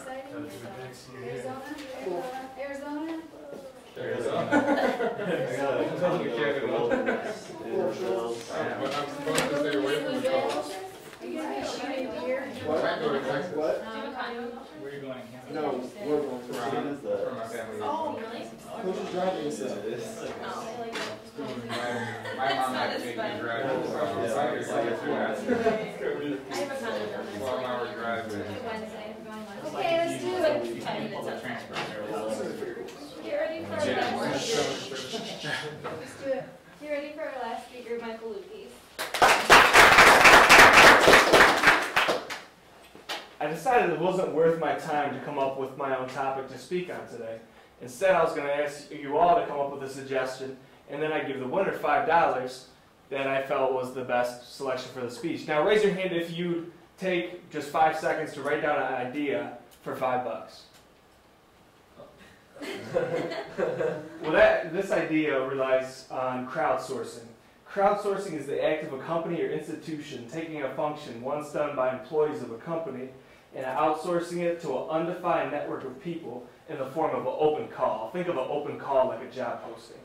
exciting. Arizona. But I'm supposed to stay away from the calls. Are you gonna be shooting deer? I might go to Texas. What? Where are you going? No, we're going to For my family. Oh, really? Who's driving this? My mom had to make me drive, so I could do that. I have a condo down there. 12-hour drive there. Wednesday, I'm going Wednesday. Okay, let's do it. 10 minutes up. Get ready for our last speaker. Let's do it. Get ready for our last speaker, Michael Lukes. I decided it wasn't worth my time to come up with my own topic to speak on today. Instead, I was going to ask you all to come up with a suggestion, and then I'd give the winner $5 that I felt was the best selection for the speech. Now, raise your hand if you'd take just 5 seconds to write down an idea for $5. Well, this idea relies on crowdsourcing. Crowdsourcing is the act of a company or institution taking a function once done by employees of a company and outsourcing it to an undefined network of people in the form of an open call. Think of an open call like a job posting.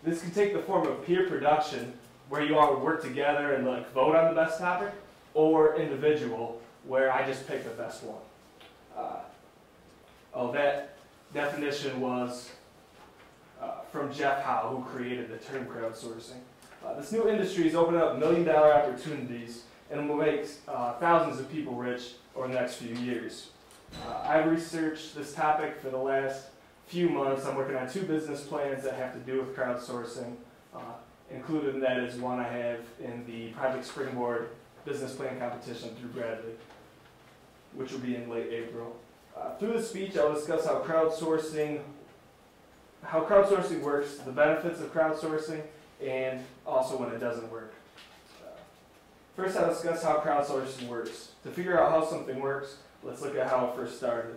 This can take the form of peer production, where you all work together and vote on the best topic, or individual, where I just pick the best one. That definition was from Jeff Howe, who created the term crowdsourcing. This new industry is opening up million-dollar opportunities and will make thousands of people rich over the next few years. I've researched this topic for the last few months. I'm working on 2 business plans that have to do with crowdsourcing. Included in that is one I have in the Project Springboard business plan competition through Bradley, which will be in late April. Through the speech, I'll discuss how crowdsourcing works, the benefits of crowdsourcing, and also when it doesn't work. First, I'll discuss how crowdsourcing works. To figure out how something works, let's look at how it first started.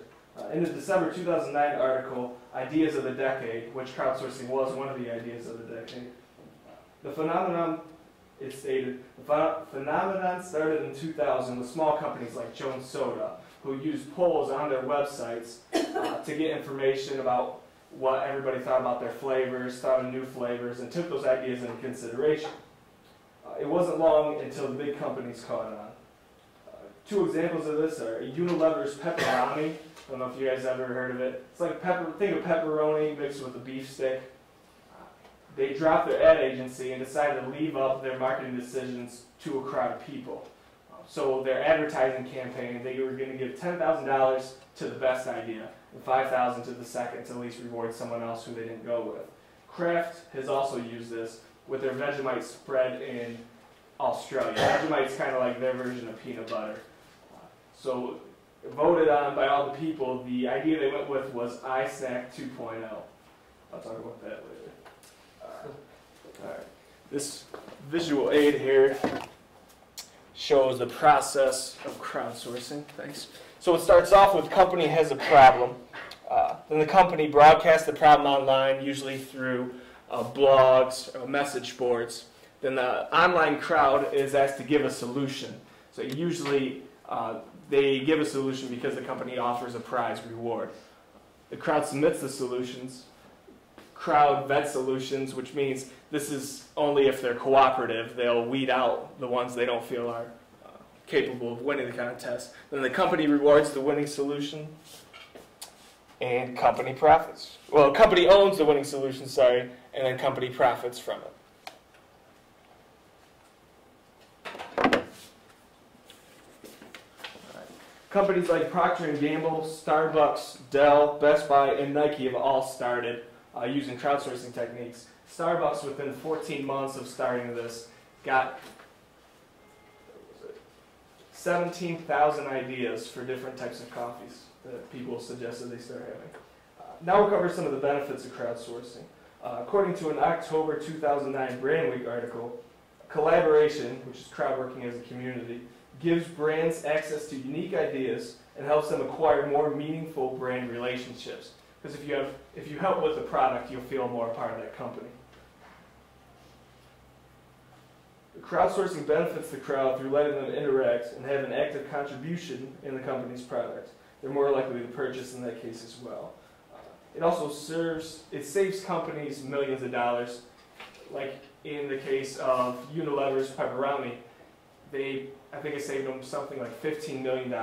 In the December 2009 article, Ideas of the Decade, which crowdsourcing was one of the ideas of the decade, the phenomenon, it stated, the phenomenon started in 2000 with small companies like Jones Soda, who used polls on their websites to get information about what everybody thought about their flavors, thought of new flavors, and took those ideas into consideration. It wasn't long until the big companies caught on. 2 examples of this are Unilever's pepperoni. I don't know if you guys ever heard of it. It's like think of pepperoni mixed with a beef stick. They dropped their ad agency and decided to leave up their marketing decisions to a crowd of people. So their advertising campaign, they were going to give $10,000 to the best idea and $5,000 to the second to at least reward someone else who they didn't go with. Kraft has also used this with their Vegemite spread in Australia. Vegemite's kind of like their version of peanut butter. So voted on by all the people, the idea they went with was iSnack 2.0. I'll talk about that later. All right. This visual aid here shows the process of crowdsourcing. Thanks. So it starts off with company has a problem. Then the company broadcasts the problem online, usually through blogs or message boards. Then the online crowd is asked to give a solution. So usually they give a solution because the company offers a prize reward. The crowd submits the solutions. Crowd vets solutions, which means this is only if they're cooperative. They'll weed out the ones they don't feel are capable of winning the contest. Then the company rewards the winning solution, and company profits. Well, company owns the winning solution, sorry, and then company profits from it. Companies like Procter & Gamble, Starbucks, Dell, Best Buy, and Nike have all started using crowdsourcing techniques. Starbucks, within 14 months of starting this, got 17,000 ideas for different types of coffees that people suggested they start having. Now we'll cover some of the benefits of crowdsourcing. According to an October 2009 Brand Week article, collaboration, which is crowd working as a community, gives brands access to unique ideas and helps them acquire more meaningful brand relationships. Because if you help with the product, you'll feel more a part of that company. Crowdsourcing benefits the crowd through letting them interact and have an active contribution in the company's product. they're more likely to purchase in that case as well. It also saves companies millions of dollars. Like in the case of Unilever's pepperoni, I think it saved them something like $15 million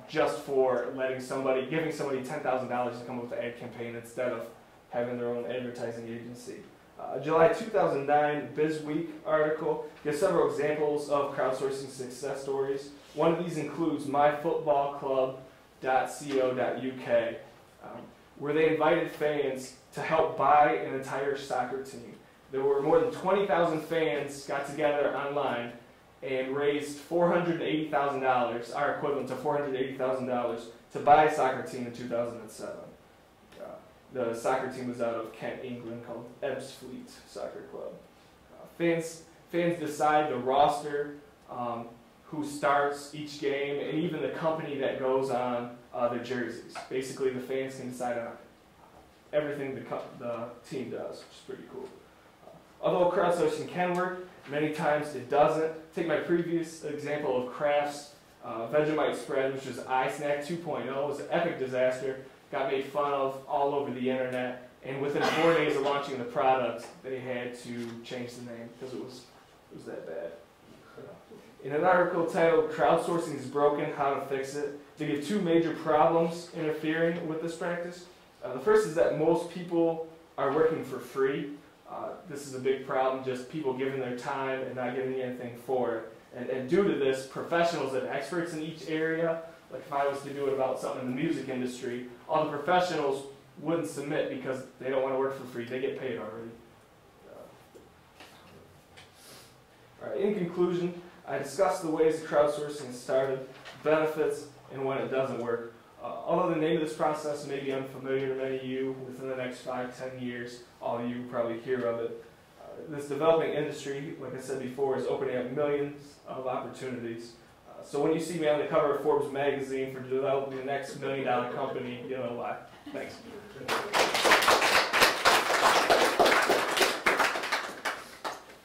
just for giving somebody $10,000 to come up with the ad campaign instead of having their own advertising agency. July 2009 BizWeek article gives several examples of crowdsourcing success stories. One of these includes myfootballclub.co.uk, where they invited fans to help buy an entire soccer team. There were more than 20,000 fans got together online and raised $480,000, our equivalent to $480,000, to buy a soccer team in 2007. The soccer team was out of Kent, England, called Ebbsfleet Soccer Club. Fans decide the roster, who starts each game, and even the company that goes on their jerseys. Basically, the fans can decide on everything the team does, which is pretty cool. Although crowdsourcing can work, many times it doesn't. Take my previous example of Kraft's Vegemite spread, which was iSnack 2.0. It was an epic disaster. Got made fun of all over the internet, and within 4 days of launching the product, they had to change the name because it was that bad. In an article titled "Crowdsourcing is Broken, How to Fix It," they give two major problems interfering with this practice. The first is that most people are working for free. This is a big problem, just people giving their time and not getting anything for it. And due to this, professionals and experts in each area, like if I was to do it about something in the music industry, all the professionals wouldn't submit because they don't want to work for free. They get paid already. All right, in conclusion, I discussed the ways that crowdsourcing started, benefits, and when it doesn't work. Although the name of this process may be unfamiliar to many of you, within the next 5-10 years, all of you will probably hear of it. This developing industry, like I said before, is opening up millions of opportunities. So when you see me on the cover of Forbes magazine for developing the next $1 million company, you know why. Thanks.